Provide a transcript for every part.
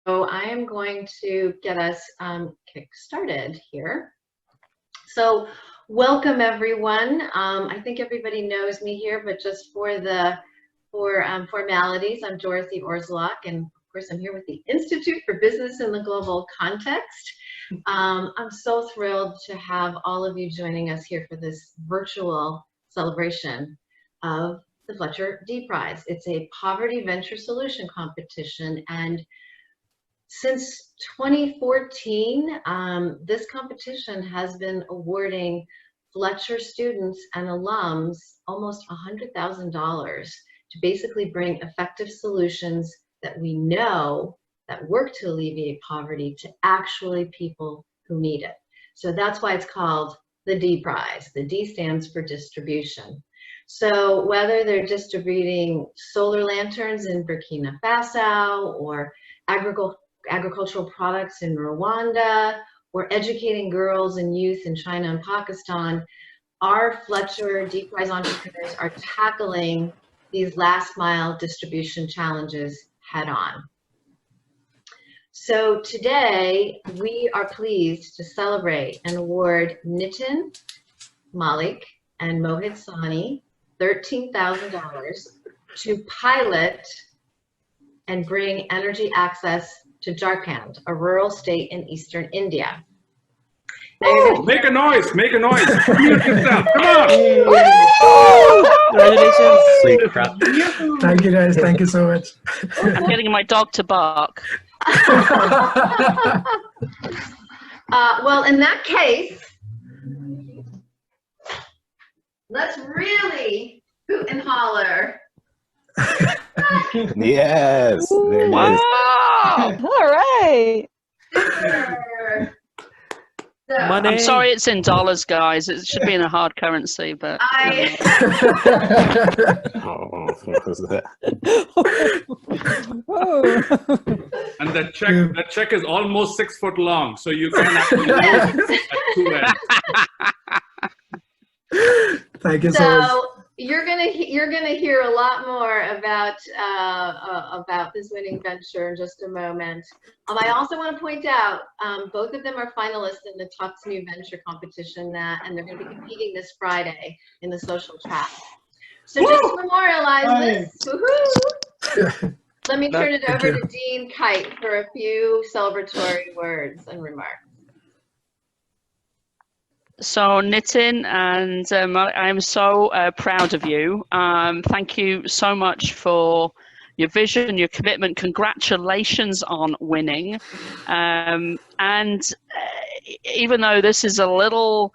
So I am going to get us kick-started here. So welcome everyone. I think everybody knows me here, but just for formalities, I'm Dorothy Orzlock, and of course I'm here with the Institute for Business in the Global Context. I'm so thrilled to have all of you joining us here for this virtual celebration of the Fletcher D-Prize. It's a poverty venture solution competition, and since 2014, this competition has been awarding Fletcher students and alums almost $100,000 to basically bring effective solutions that we know that work to alleviate poverty to actually people who need it. So that's why it's called the D-Prize. The D stands for distribution. So whether they're distributing solar lanterns in Burkina Faso or agricultural products in Rwanda, or educating girls and youth in China and Pakistan, our Fletcher D-Prize entrepreneurs are tackling these last mile distribution challenges head on. So today we are pleased to celebrate and award Nitin, Malik, and Mohit Saini $13,000 to pilot and bring energy access to Jharkhand, a rural state in eastern India. Oh, make a noise, make a noise. Mute yourself, come on. Congratulations. Thank you guys, thank you so much. I'm getting my dog to bark. Well, in that case, let's really hoot and holler. Yes. There it Wow. is. All right. So, I'm sorry it's in dollars, guys. It should be in a hard currency, but Oh, what was that? And that check is almost 6 foot long, so you can actually use it at two ends. Thank you so much. so you're gonna hear a lot more about this winning venture in just a moment. I also want to point out both of them are finalists in the Talk to New Venture competition, and they're going to be competing this Friday in the social track. So just to memorialize this, woohoo! Let me turn it over to Dean Kite for a few celebratory words and remarks. So Nitin and I'm so proud of you. Thank you so much for your vision, your commitment. Congratulations on winning. And even though this is a little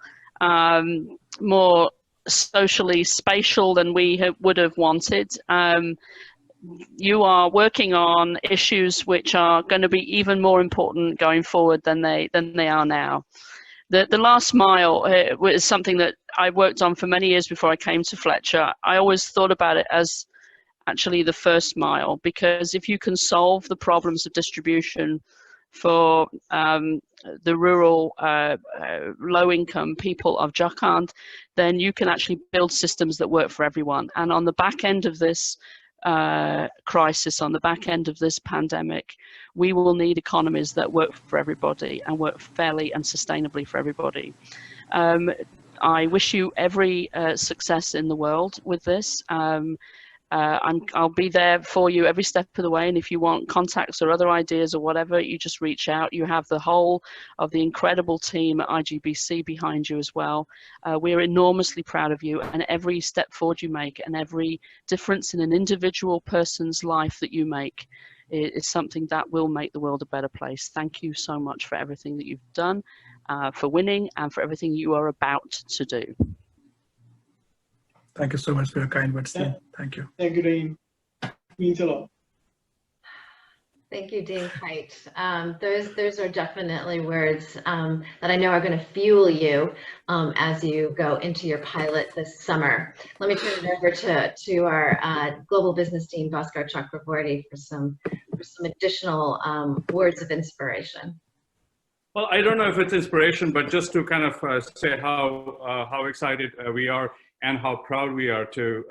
more socially spatial than we would have wanted, you are working on issues which are going to be even more important going forward than they are now. The last mile was something that I worked on for many years before I came to Fletcher. I always thought about it as actually the first mile, because if you can solve the problems of distribution for the rural low-income people of Jharkhand, then you can actually build systems that work for everyone. And on the back end of this crisis, on the back end of this pandemic, we will need economies that work for everybody and work fairly and sustainably for everybody. I wish you every success in the world with this. I'll be there for you every step of the way, and if you want contacts or other ideas or whatever, you just reach out. You have the whole of the incredible team at IGBC behind you as well. We're enormously proud of you, and every step forward you make and every difference in an individual person's life that you make is something that will make the world a better place. Thank you so much for everything that you've done, for winning, and for everything you are about to do. Thank you so much for your kind words, Dean. Thank you. Thank you, Dean. Means a lot. Thank you, Dean Kite. Those are definitely words that I know are going to fuel you as you go into your pilot this summer. Let me turn it over to our Global Business Dean, Bhaskar Chakraborty, for some additional words of inspiration. Well, I don't know if it's inspiration, but just to kind of say how excited we are and how proud we are to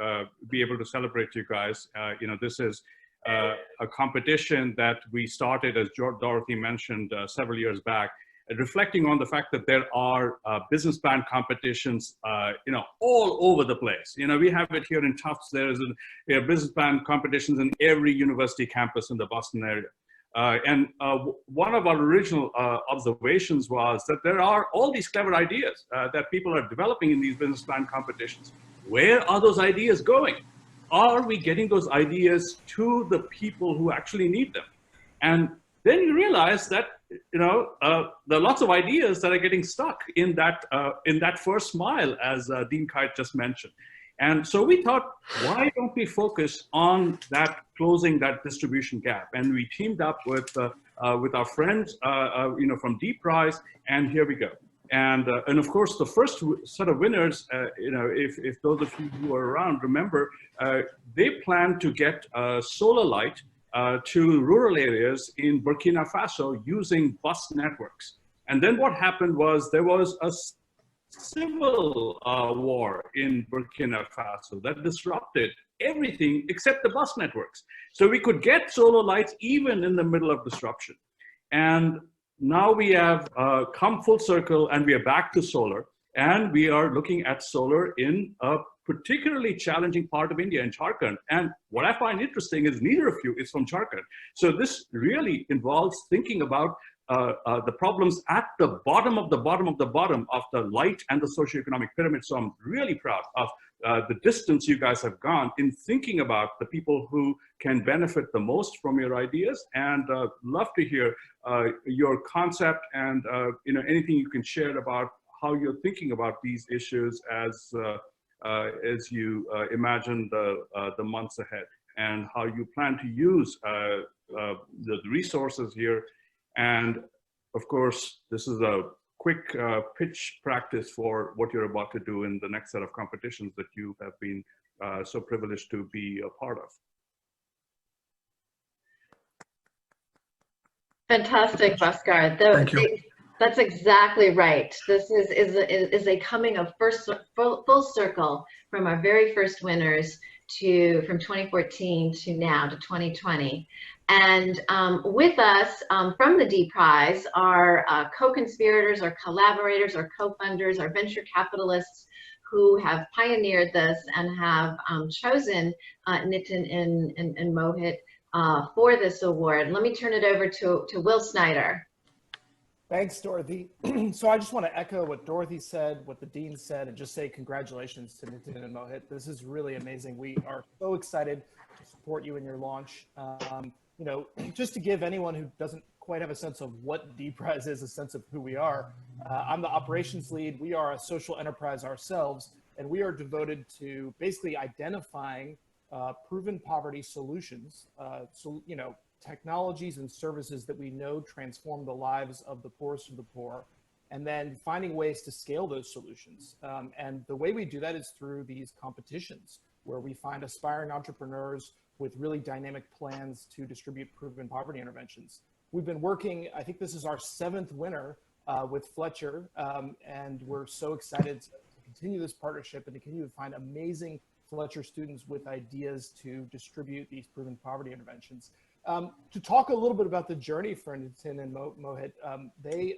be able to celebrate you guys. You know, this is a competition that we started, as Dorothy mentioned, several years back, reflecting on the fact that there are business plan competitions, all over the place. We have it here in Tufts. There's business plan competitions in every university campus in the Boston area. And one of our original observations was that there are all these clever ideas that people are developing in these business plan competitions. Where are those ideas going? Are we getting those ideas to the people who actually need them? And then you realize that there are lots of ideas that are getting stuck in that first mile, as Dean Kite just mentioned. And so we thought, why don't we focus on that, closing that distribution gap? And we teamed up with our friends, from D-Prize, and here we go. And of course, the first set of winners, if those of you who are around remember, they plan to get solar light to rural areas in Burkina Faso using bus networks. And then what happened was there was a civil war in Burkina Faso that disrupted everything except the bus networks. So we could get solar lights even in the middle of disruption. And now we have come full circle and we are back to solar, and we are looking at solar in a particularly challenging part of India, in Jharkhand. And what I find interesting is neither of you is from Jharkhand. So this really involves thinking about the problems at the bottom of the bottom of the bottom of the light and the socioeconomic pyramid. So I'm really proud of the distance you guys have gone in thinking about the people who can benefit the most from your ideas, and love to hear your concept and anything you can share about how you're thinking about these issues as you imagine the months ahead, and how you plan to use the resources here. And of course, this is a quick pitch practice for what you're about to do in the next set of competitions that you have been so privileged to be a part of. Fantastic, Bhaskar. Thank you. That's exactly right. This is a coming of full circle from our very first winners from 2014 to now to 2020. And with us from the D-Prize are co-conspirators, our collaborators, our co-funders, our venture capitalists who have pioneered this and have chosen Nitin and Mohit for this award. Let me turn it over to Will Snyder. Thanks, Dorothy. So I just want to echo what Dorothy said, what the Dean said, and just say congratulations to Nitin and Mohit. This is really amazing. We are so excited to support you in your launch. Just to give anyone who doesn't quite have a sense of what D-Prize is, a sense of who we are, I'm the operations lead. We are a social enterprise ourselves, and we are devoted to basically identifying proven poverty solutions, technologies and services that we know transform the lives of the poorest of the poor, and then finding ways to scale those solutions. And the way we do that is through these competitions where we find aspiring entrepreneurs with really dynamic plans to distribute proven poverty interventions. We've been working, I think this is our 7th winner with Fletcher, and we're so excited to continue this partnership and to continue to find amazing Fletcher students with ideas to distribute these proven poverty interventions. To talk a little bit about the journey for Nitin and Mohit, they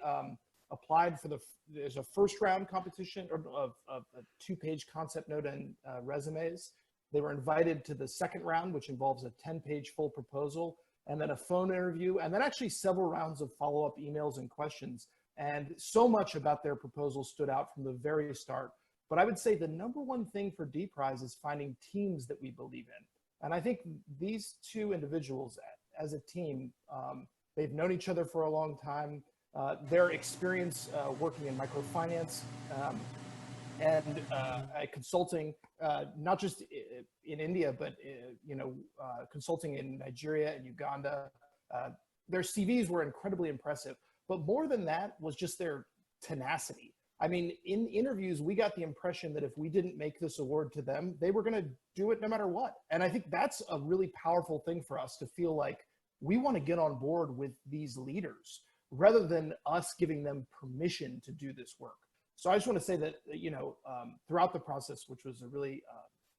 applied for there's a first round competition of a 2-page concept note and resumes. They were invited to the second round, which involves a 10-page full proposal, and then a phone interview, and then actually several rounds of follow-up emails and questions. And so much about their proposal stood out from the very start. But I would say the #1 thing for D-Prize is finding teams that we believe in. And I think these two individuals as a team, they've known each other for a long time. Their experience working in microfinance and consulting, not just in India, but consulting in Nigeria and Uganda. Their CVs were incredibly impressive, but more than that was just their tenacity. I mean, in interviews, we got the impression that if we didn't make this award to them, they were going to do it no matter what. And I think that's a really powerful thing for us, to feel like we want to get on board with these leaders rather than us giving them permission to do this work. So I just want to say that, throughout the process, which was a really,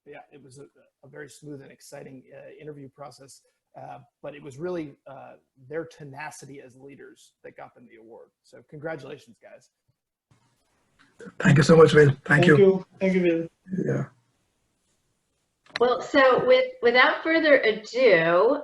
it was a very smooth and exciting interview process, But it was really their tenacity as leaders that got them the award. So congratulations, guys. Thank you so much, Will. Thank you. Thank you, Will. Yeah. Well, so without further ado,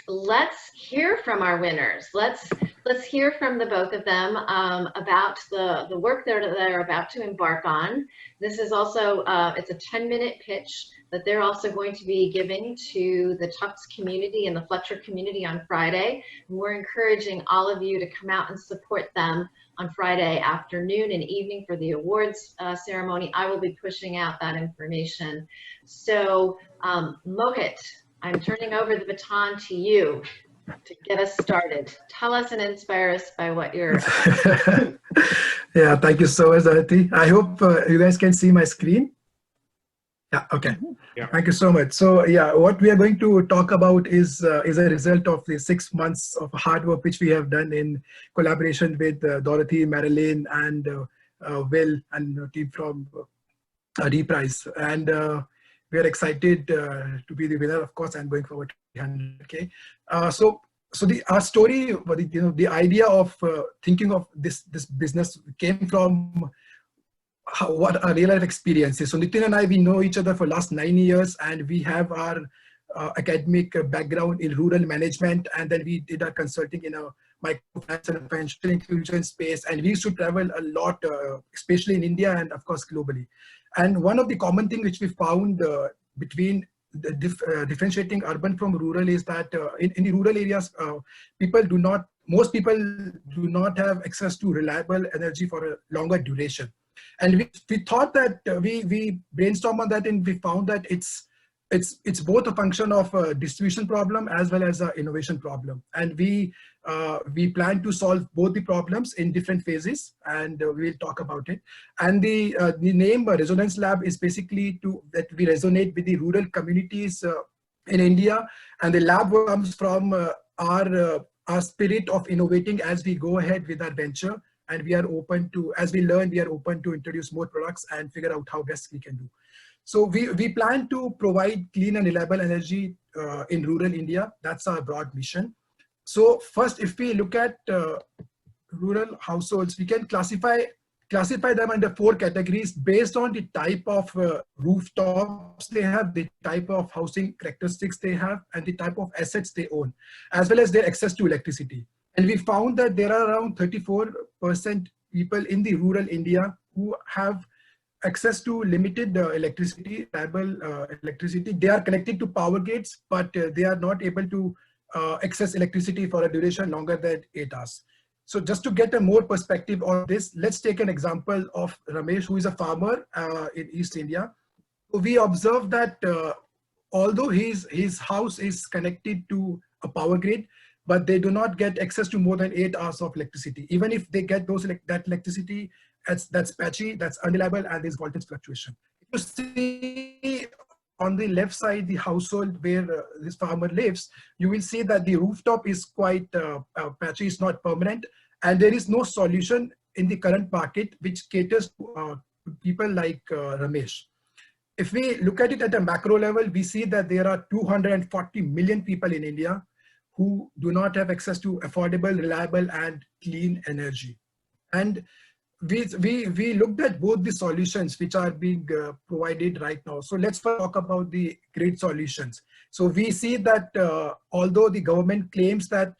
let's hear from our winners. Let's hear from the both of them about the work they're about to embark on. This is also it's a 10-minute pitch that they're also going to be giving to the Tufts community and the Fletcher community on Friday. And we're encouraging all of you to come out and support them on Friday afternoon and evening for the awards ceremony. I will be pushing out that information. So Mohit, I'm turning over the baton to you to get us started. Tell us and inspire us by what you're... Yeah, thank you so much, Aditi. I hope you guys can see my screen. Yeah, okay. Yeah. Thank you so much. So yeah, what we are going to talk about is a result of the 6 months of hard work which we have done in collaboration with Dorothy, Marilyn, and Will, and the team from D-Prize. And we are excited to be the winner, of course, and going forward to 100K. So our story, the idea of thinking of this business came from what our real life experience is. So Nitin and I, we know each other for last 9 years, and we have our academic background in rural management, and then we did our consulting in a microfinance and financial inclusion space, and we used to travel a lot, especially in India and of course globally. And one of the common things which we found between the differentiating urban from rural is that in the rural areas, most people do not have access to reliable energy for a longer duration. And we thought that we brainstormed on that, and we found that it's both a function of a distribution problem as well as an innovation problem. And we plan to solve both the problems in different phases, and we'll talk about it. And the name Resonance Lab is basically that we resonate with the rural communities in India, and the lab comes from our spirit of innovating as we go ahead with our venture. And we are open to, as we learn, we are open to introduce more products and figure out how best we can do. So we plan to provide clean and reliable energy in rural India. That's our broad mission. So first, if we look at rural households, we can classify them under 4 categories based on the type of rooftops they have, the type of housing characteristics they have, and the type of assets they own, as well as their access to electricity. And we found that there are around 34% people in the rural India who have access to limited electricity, reliable electricity. They are connected to power grids, but they are not able to access electricity for a duration longer than 8 hours. So just to get a more perspective on this, let's take an example of Ramesh, who is a farmer in East India. We observed that although his house is connected to a power grid, but they do not get access to more than 8 hours of electricity. Even if they get that electricity, that's patchy, that's unreliable, and there's voltage fluctuation. If you see on the left side, the household where this farmer lives, you will see that the rooftop is quite patchy, it's not permanent, and there is no solution in the current market which caters to people like Ramesh. If we look at it at a macro level, we see that there are 240 million people in India who do not have access to affordable, reliable, and clean energy. And we looked at both the solutions which are being provided right now. So let's first talk about the grid solutions. So we see that although the government claims that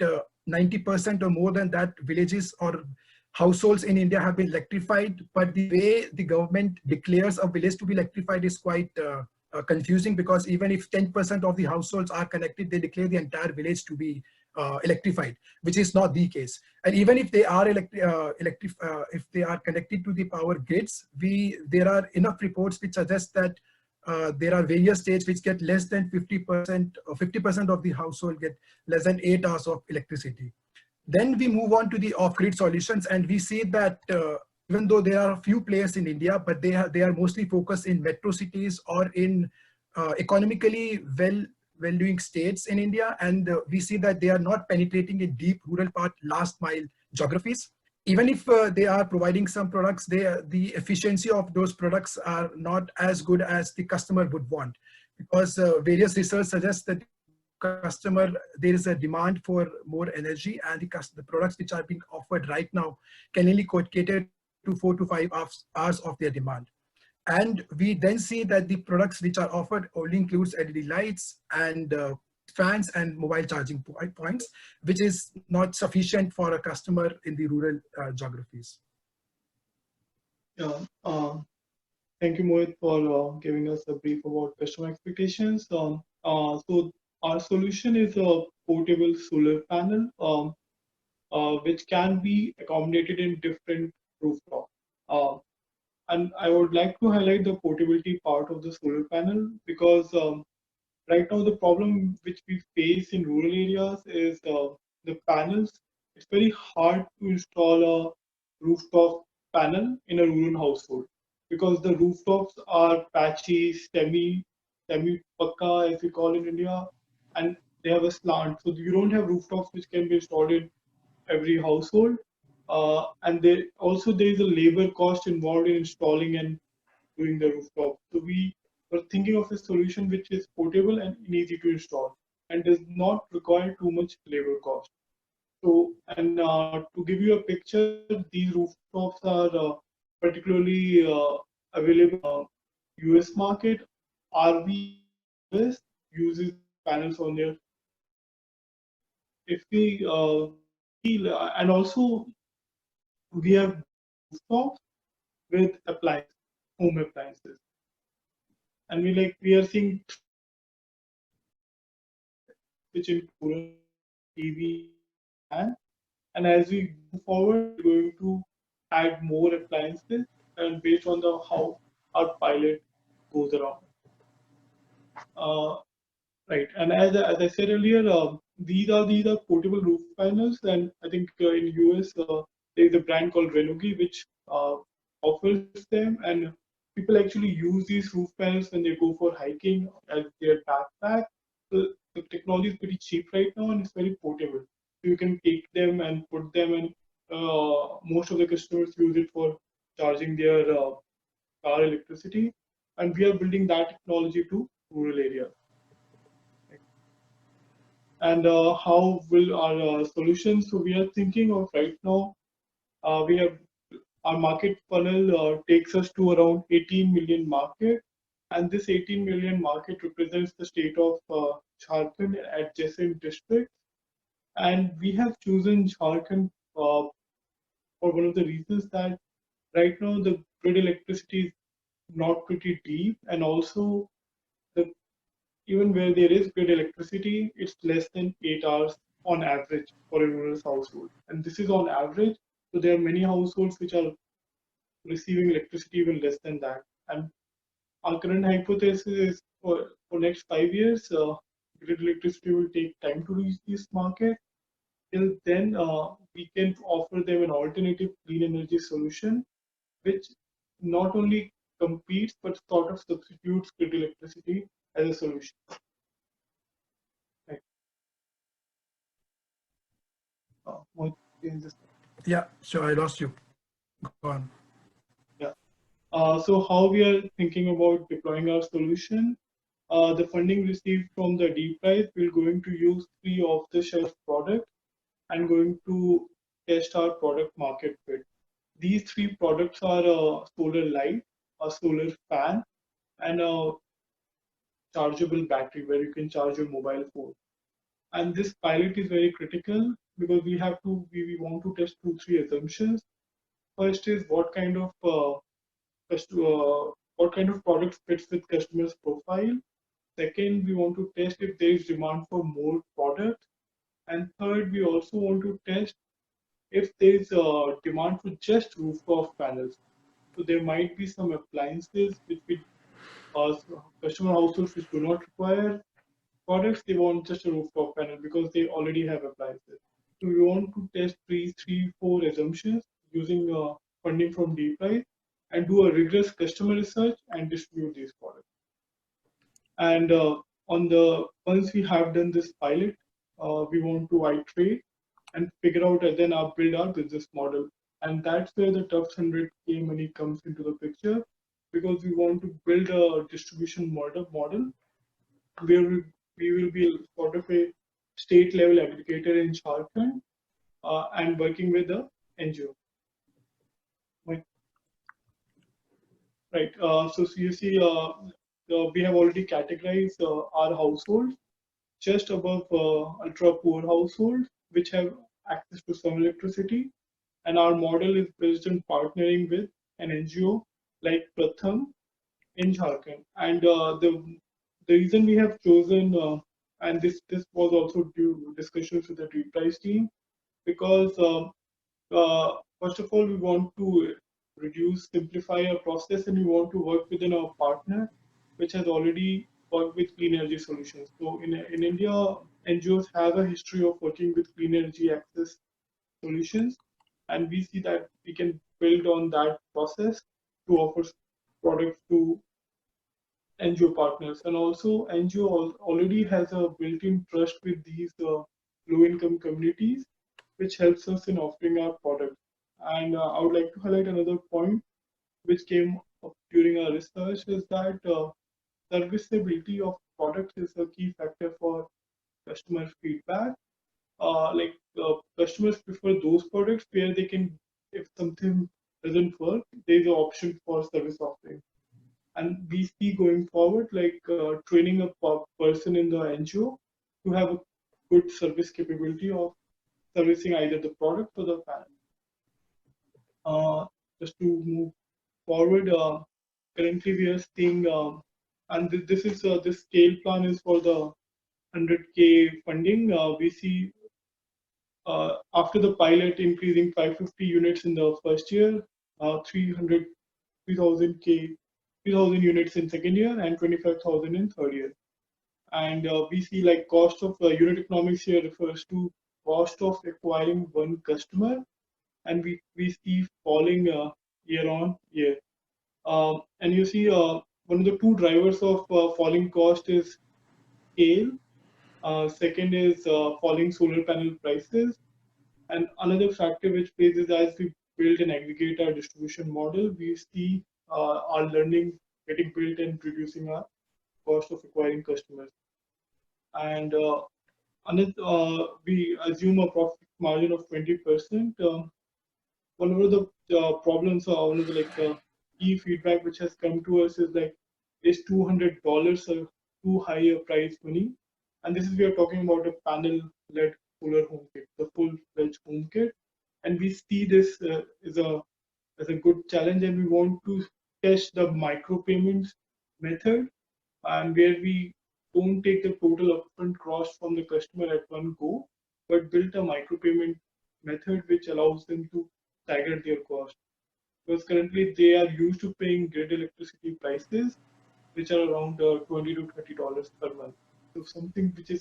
90% or more than that villages or households in India have been electrified, but the way the government declares a village to be electrified is quite confusing, because even if 10% of the households are connected, they declare the entire village to be electrified, which is not the case. And even if they are if they are connected to the power grids, there are enough reports which suggest that there are various states which get less than 50% or 50% of the household get less than 8 hours of electricity. Then we move on to the off-grid solutions, and we see that even though there are a few players in India, but they are mostly focused in metro cities or in economically well-doing states in India, and we see that they are not penetrating in deep rural part, last mile geographies. Even if they are providing some products, the efficiency of those products are not as good as the customer would want, because various research suggests that customer, there is a demand for more energy, and the products which are being offered right now can only cater to 4 to 5 hours of their demand. And we then see that the products which are offered only includes LED lights and fans and mobile charging points, which is not sufficient for a customer in the rural geographies. Yeah. Thank you, Mohit, for giving us a brief about customer expectations. So our solution is a portable solar panel, which can be accommodated in different rooftop. And I would like to highlight the portability part of the solar panel because right now the problem which we face in rural areas is the panels. It's very hard to install a rooftop panel in a rural household because the rooftops are patchy, semi-pakka, as we call in India, and they have a slant. So you don't have rooftops which can be installed in every household. And there is a labor cost involved in installing and doing the rooftop. So we were thinking of a solution which is portable and easy to install and does not require too much labor cost. So, and to give you a picture, these rooftops are particularly available in US market. RV US uses panels on their. If we and also we have rooftops with appliances, home appliances, and we are seeing which include TV and as we move forward, we're going to add more appliances and based on the how our pilot goes around. Uh, right, and as I said earlier, these are portable roof panels, and I think in US there is a brand called Renogy which offers them, and people actually use these roof panels when they go for hiking as their backpack. So the technology is pretty cheap right now, and it's very portable. So you can take them and put them, and most of the customers use it for charging their car electricity, and we are building that technology to rural areas. And how will our solutions? So we are thinking of right now, we have our market funnel takes us to around 18 million market, and this 18 million market represents the state of Jharkhand and adjacent districts. And we have chosen Jharkhand for one of the reasons that right now the grid electricity is not pretty deep, and also the even where there is grid electricity, it's less than 8 hours on average for a rural household. And this is on average. So there are many households which are receiving electricity even less than that. And our current hypothesis is for next 5 years, grid electricity will take time to reach this market. Till then, we can offer them an alternative clean energy solution, which not only competes but sort of substitutes grid electricity as a solution. Right. Mohit, Yeah, sure, I lost you. Go on. Yeah. So how we are thinking about deploying our solution? The funding received from the D-Prize, we're going to use 3 off-the-shelf products and going to test our product market fit. These 3 products are a solar light, a solar fan, and a chargeable battery where you can charge your mobile phone. And this pilot is very critical because we want to test 2-3 assumptions. First is what kind of product fits with customers' profile. Second, we want to test if there is demand for more products. And third, we also want to test if there is a demand for just rooftop panels. So there might be some appliances which customer households which do not require products, they want just a rooftop panel because they already have appliances. So we want to test 4 assumptions using funding from D-Prize and do a rigorous customer research and distribute these products. And once we have done this pilot, we want to iterate and figure out and then build our business model. And that's where the tough 100K money comes into the picture, because we want to build a distribution model where we we will be sort of a state level aggregator in Jharkhand and working with the NGO. Right. So you see, we have already categorized our households just above ultra poor households, which have access to some electricity. And our model is based on partnering with an NGO like Pratham in Jharkhand. And the reason we have chosen, and this was also due discussions with the D-Prize team, because first of all, we want to simplify our process, and we want to work within our partner, which has already worked with clean energy solutions. So in India, NGOs have a history of working with clean energy access solutions, and we see that we can build on that process to offer products to NGO partners. And also NGO already has a built-in trust with these low-income communities, which helps us in offering our products. And I would like to highlight another point which came up during our research is that serviceability of products is a key factor for customer feedback. Customers prefer those products where they can, if something doesn't work, there's an option for service offering. And we see going forward, training a person in the NGO to have a good service capability of servicing either the product or the panel. Just to move forward, currently we are seeing, and this scale plan is for the 100K funding. We see after the pilot increasing 550 units in the first year, 3,000 units in second year, and 25,000 in third year. And we see cost of unit economics here refers to cost of acquiring one customer, and we see falling year on year. And you see one of the two drivers of falling cost is scale. Second is falling solar panel prices. And another factor which plays is as we build and aggregate our distribution model, we see our learning getting built and reducing our cost of acquiring customers. And we assume a profit margin of 20%. One of the problems, one of the key feedback which has come to us is $200 a too high a price money? And this is, we are talking about a panel-led solar home kit, the full-fledged home kit. And we see this as a good challenge, and we want to test the micropayments method, and where we don't take the total upfront cost from the customer at one go, but build a micropayment method which allows them to stagger their cost. Because currently they are used to paying grid electricity prices, which are around $20 to $30 per month. So something which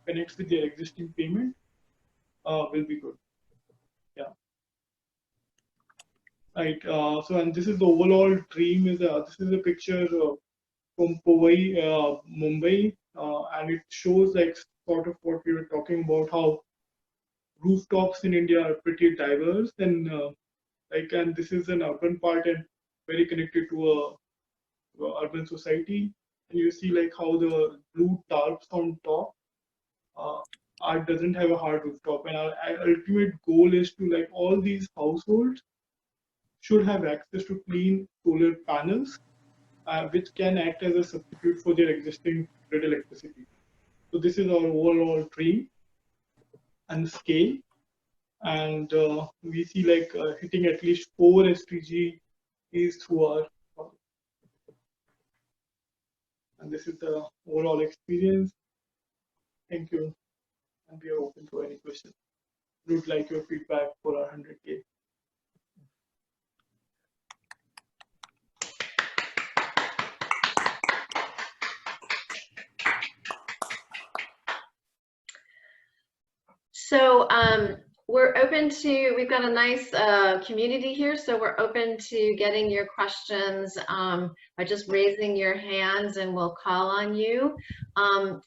connects with their existing payment will be good. Yeah. Right. So, and this is the overall dream. This is a picture from Powai, Mumbai, and it shows sort of what we were talking about, how rooftops in India are pretty diverse, and and this is an urban part and very connected to a urban society. And you see how the blue tarps on top doesn't have a hard rooftop, and our ultimate goal is to all these households should have access to clean solar panels, which can act as a substitute for their existing grid electricity. So this is our overall dream and scale, and we see hitting at least 4 SDG is through our product. And this is the overall experience. Thank you, and we are open to any questions. We would like your feedback for our 100K. So we're open to, we've got a nice community here, so we're open to getting your questions by just raising your hands, and we'll call on you.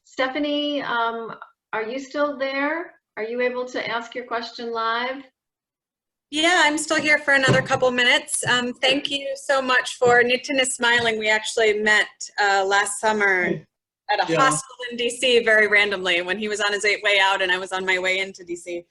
Stephanie, are you still there? Are you able to ask your question live? Yeah, I'm still here for another couple minutes. Thank you so much for, Nitin is smiling. We actually met last summer at a hostel in DC very randomly when he was on his way out and I was on my way into DC.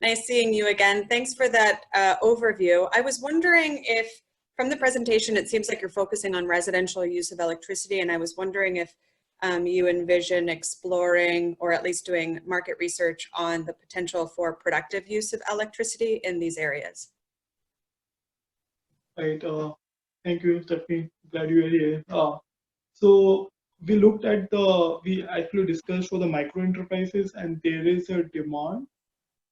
Nice seeing you again. Thanks for that overview. I was wondering if, from the presentation, it seems like you're focusing on residential use of electricity, and I was wondering if you envision exploring or at least doing market research on the potential for productive use of electricity in these areas. Right. Thank you, Stephanie. Glad you are here. So we looked at we actually discussed for the micro enterprises, and there is a demand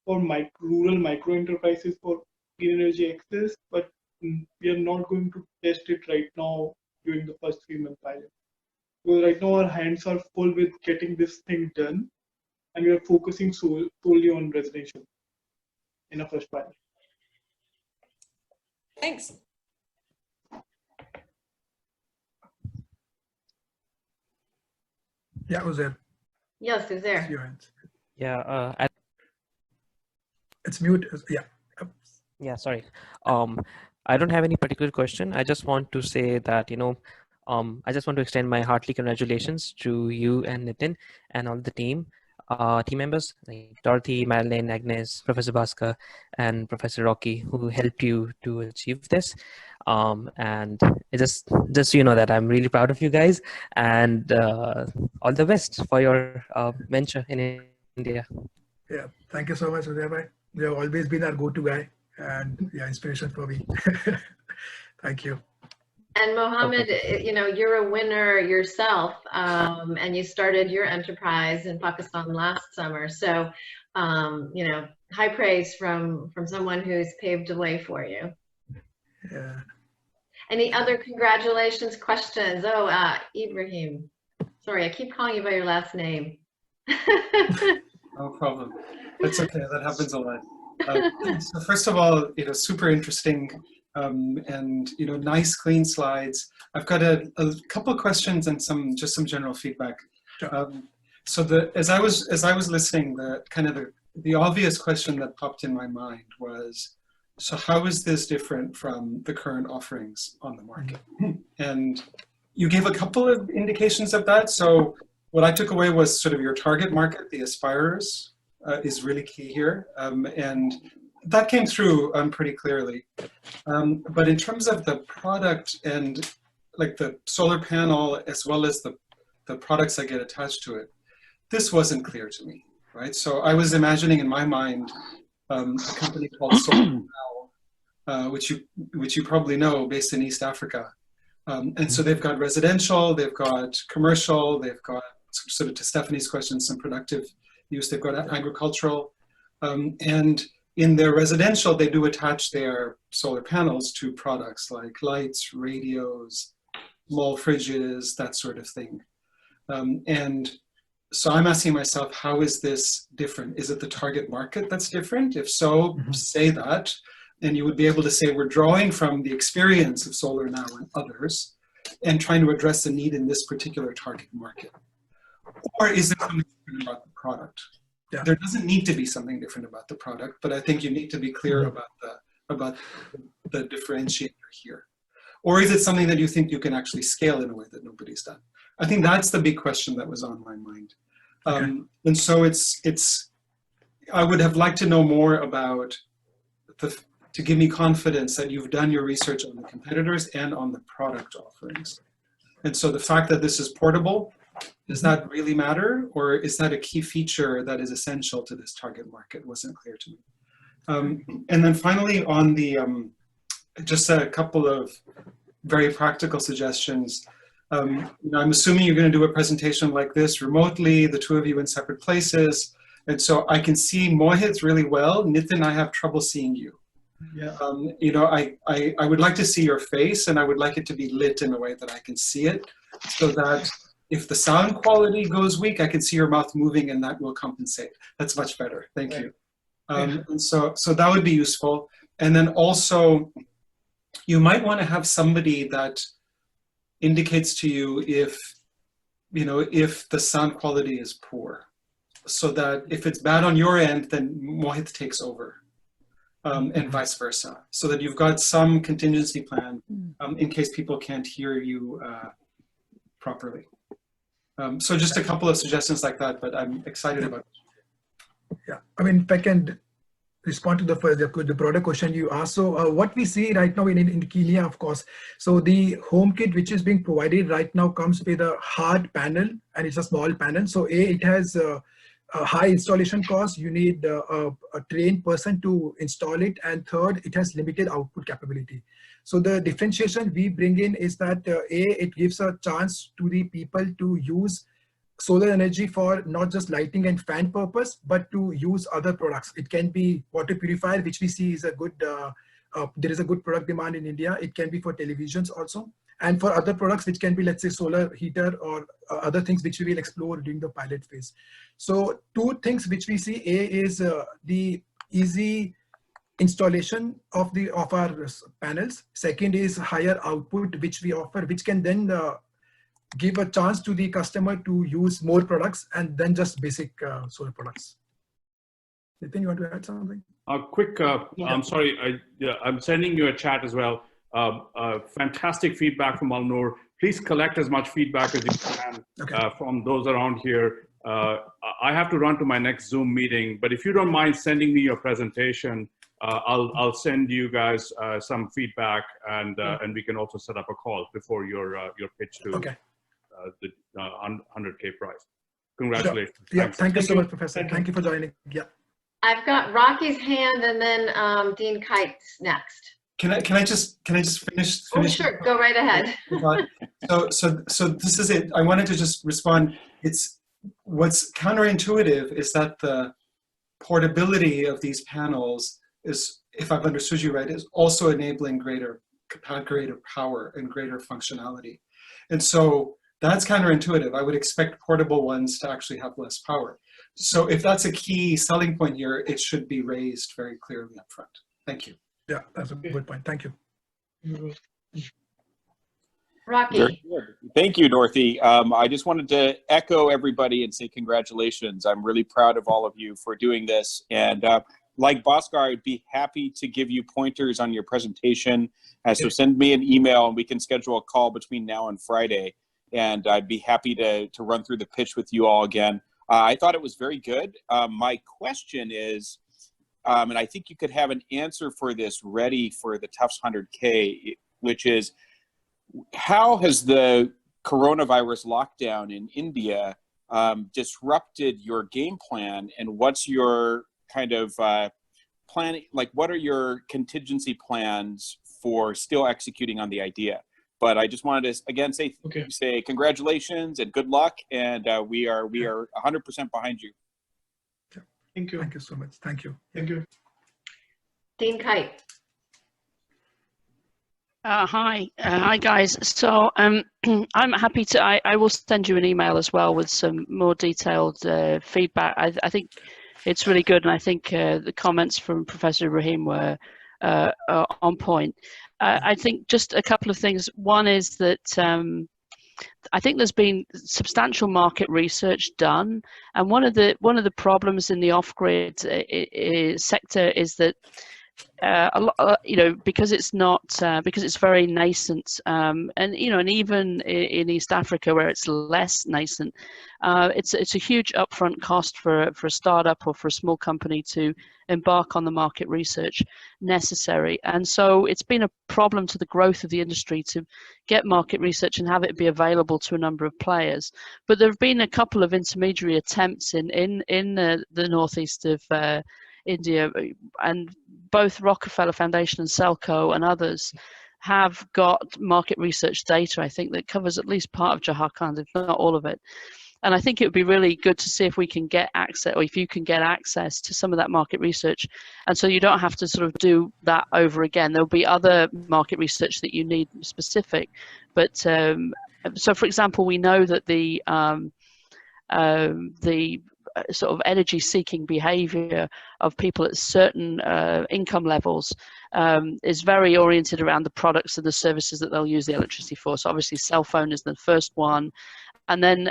for rural micro enterprises for green energy access, but we are not going to test it right now during the first 3-month pilot. Because right now our hands are full with getting this thing done, and we are focusing solely on residential in a first pilot. Thanks. Yeah, who's there? Yes, who's there? Your hands. Yeah, It's mute. Yeah. yeah, sorry. I don't have any particular question. I just want to say that, I just want to extend my heartily congratulations to you and Nitin and all the team members like Dorothy, Madeline, Agnes, Professor Bhaskar, and Professor Rocky, who helped you to achieve this. And it just so you know that I'm really proud of you guys, and all the best for your venture in India. Yeah. Thank you so much, Udaya. You have always been our go-to guy, and yeah, inspiration for me. Thank you. And Mohammed, you're a winner yourself, and you started your enterprise in Pakistan last summer. So, high praise from someone who's paved the way for you. Yeah. Any other congratulations, questions? Oh, Ibrahim. Sorry, I keep calling you by your last name. No problem. That's okay. That happens a lot. So first of all, super interesting. And nice clean slides. I've got a couple of questions and some general feedback. So as I was listening, the obvious question that popped in my mind was, so how is this different from the current offerings on the market? And you gave a couple of indications of that. So what I took away was sort of your target market, the aspirers, is really key here, and that came through pretty clearly. But in terms of the product and like the solar panel, as well as the products that get attached to it, this wasn't clear to me, right? So I was imagining in my mind a company called Solar Now, which you probably know, based in East Africa. And so they've got residential, they've got commercial, they've got, sort of to Stephanie's question, some productive use, they've got agricultural, and in their residential, they do attach their solar panels to products like lights, radios, small fridges, that sort of thing. And so I'm asking myself, how is this different? Is it the target market that's different? If so, say that. And you would be able to say, we're drawing from the experience of Solar Now and others and trying to address the need in this particular target market. Or is it something different about the product? Yeah. There doesn't need to be something different about the product, but I think you need to be clear about the differentiator here. Or is it something that you think you can actually scale in a way that nobody's done? I think that's the big question that was on my mind. And so I would have liked to know more about to give me confidence that you've done your research on the competitors and on the product offerings. And so the fact that this is portable, does that really matter? Or is that a key feature that is essential to this target market? Wasn't clear to me. And then finally on the, just a couple of very practical suggestions. I'm assuming you're going to do a presentation like this remotely, the two of you in separate places. And so I can see Mohit really well. Nitin, I have trouble seeing you. Yeah. I would like to see your face, and I would like it to be lit in a way that I can see it, so that if the sound quality goes weak, I can see your mouth moving, and that will compensate. That's much better. Thank you. And so that would be useful. And then also, you might want to have somebody that indicates to you if the sound quality is poor, so that if it's bad on your end, then Mohit takes over. And vice versa, so that you've got some contingency plan in case people can't hear you properly. So just a couple of suggestions like that, but I'm excited about it. Yeah, I mean, if I can respond to the broader question you asked. So what we see right now in Kenya, of course, so the home kit which is being provided right now comes with a hard panel, and it's a small panel. So it has a high installation cost. You need a trained person to install it, and third, it has limited output capability. So the differentiation we bring in is that it gives a chance to the people to use solar energy for not just lighting and fan purpose, but to use other products. It can be water purifier, which we see is a good, there is a good product demand in India. It can be for televisions also. And for other products, which can be, let's say, solar heater or other things which we will explore during the pilot phase. So two things which we see, A is the easy installation of our panels. Second is higher output, which we offer, which can then give a chance to the customer to use more products and then just basic solar products. Nitin, you want to add something? Quick, I'm sorry, I'm sending you a chat as well. Fantastic feedback from Alnur. Please collect as much feedback as you can from those around here. I have to run to my next Zoom meeting, but if you don't mind sending me your presentation, I'll send you guys some feedback, and we can also set up a call before your pitch to the 100K prize. Congratulations. Sure. Yeah, thank you so much, Professor. Thank you for joining. Yeah. I've got Rocky's hand, and then Dean Kite's next. Can I just finish? Oh, sure. Go right ahead. So this is it. I wanted to just respond. It's what's counterintuitive is that the portability of these panels is, if I've understood you right, is also enabling greater power and greater functionality. And so that's counterintuitive. I would expect portable ones to actually have less power. So if that's a key selling point here, it should be raised very clearly up front. Thank you. Yeah, that's a good point. Thank you. Rocky. Very good. Thank you, Dorothy. I just wanted to echo everybody and say congratulations. I'm really proud of all of you for doing this. And like Bhaskar, I'd be happy to give you pointers on your presentation. So send me an email and we can schedule a call between now and Friday. And I'd be happy to run through the pitch with you all again. I thought it was very good. My question is, and I think you could have an answer for this ready for the Tufts 100K, which is, how has the coronavirus lockdown in India disrupted your game plan, and what's your kind of planning, like what are your contingency plans for still executing on the idea? But I just wanted to again say congratulations and good luck, and we are 100% behind you. Thank you. Thank you so much. Thank you. Thank you. Dean Kite. Hi guys. So I'm happy to. I will send you an email as well with some more detailed feedback. I think it's really good, and I think the comments from Professor Ibrahim were on point. I think just a couple of things. One is that I think there's been substantial market research done, and one of the problems in the off-grid sector is that because it's not because it's very nascent, and even in East Africa where it's less nascent, it's a huge upfront cost for a startup or for a small company to embark on the market research necessary, and so it's been a problem to the growth of the industry to get market research and have it be available to a number of players. But there have been a couple of intermediary attempts in the northeast of India, and both Rockefeller Foundation and Selco and others have got market research data, I think, that covers at least part of Jharkhand, if not all of it. And I think it would be really good to see if we can get access, or if you can get access to some of that market research. And so you don't have to sort of do that over again. There'll be other market research that you need specific. But so for example, we know that the sort of energy seeking behavior of people at certain income levels is very oriented around the products and the services that they'll use the electricity for. So obviously cell phone is the first one, and then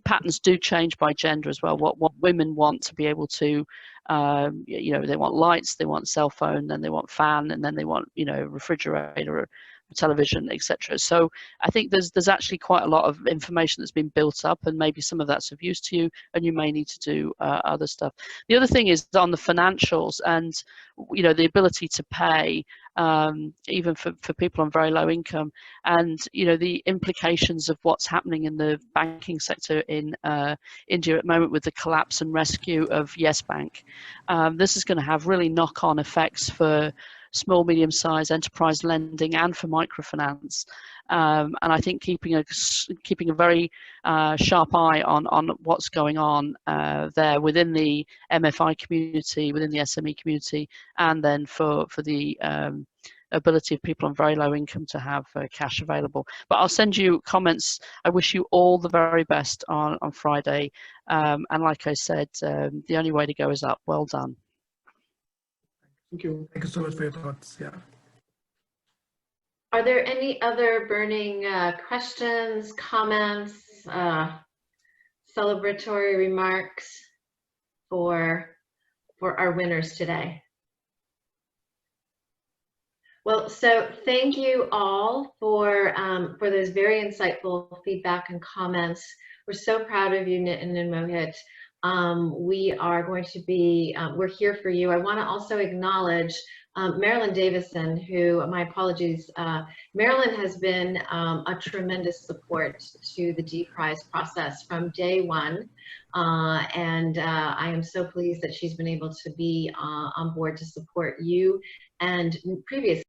patterns do change by gender as well. What women want to be able to they want lights, they want cell phone, then they want fan, and then they want refrigerator television, etc. So I think there's actually quite a lot of information that's been built up, and maybe some of that's of use to you, and you may need to do other stuff. The other thing is on the financials, and the ability to pay, even for people on very low income, and the implications of what's happening in the banking sector in India at the moment with the collapse and rescue of Yes Bank. This is going to have really knock-on effects for small, medium-sized enterprise lending and for microfinance. And I think keeping a very sharp eye on what's going on there within the MFI community, within the SME community, and then for the ability of people on very low income to have cash available. But I'll send you comments. I wish you all the very best on Friday. And like I said, the only way to go is up. Well done. Thank you. Thank you so much for your thoughts. Yeah. Are there any other burning questions, comments, celebratory remarks for our winners today? Well, so thank you all for those very insightful feedback and comments. We're so proud of you, Nitin and Mohit. We are going to be, we're here for you. I want to also acknowledge Marilyn Davison, who, my apologies, Marilyn has been a tremendous support to the D-Prize process from day one. And I am so pleased that she's been able to be on board to support you and previous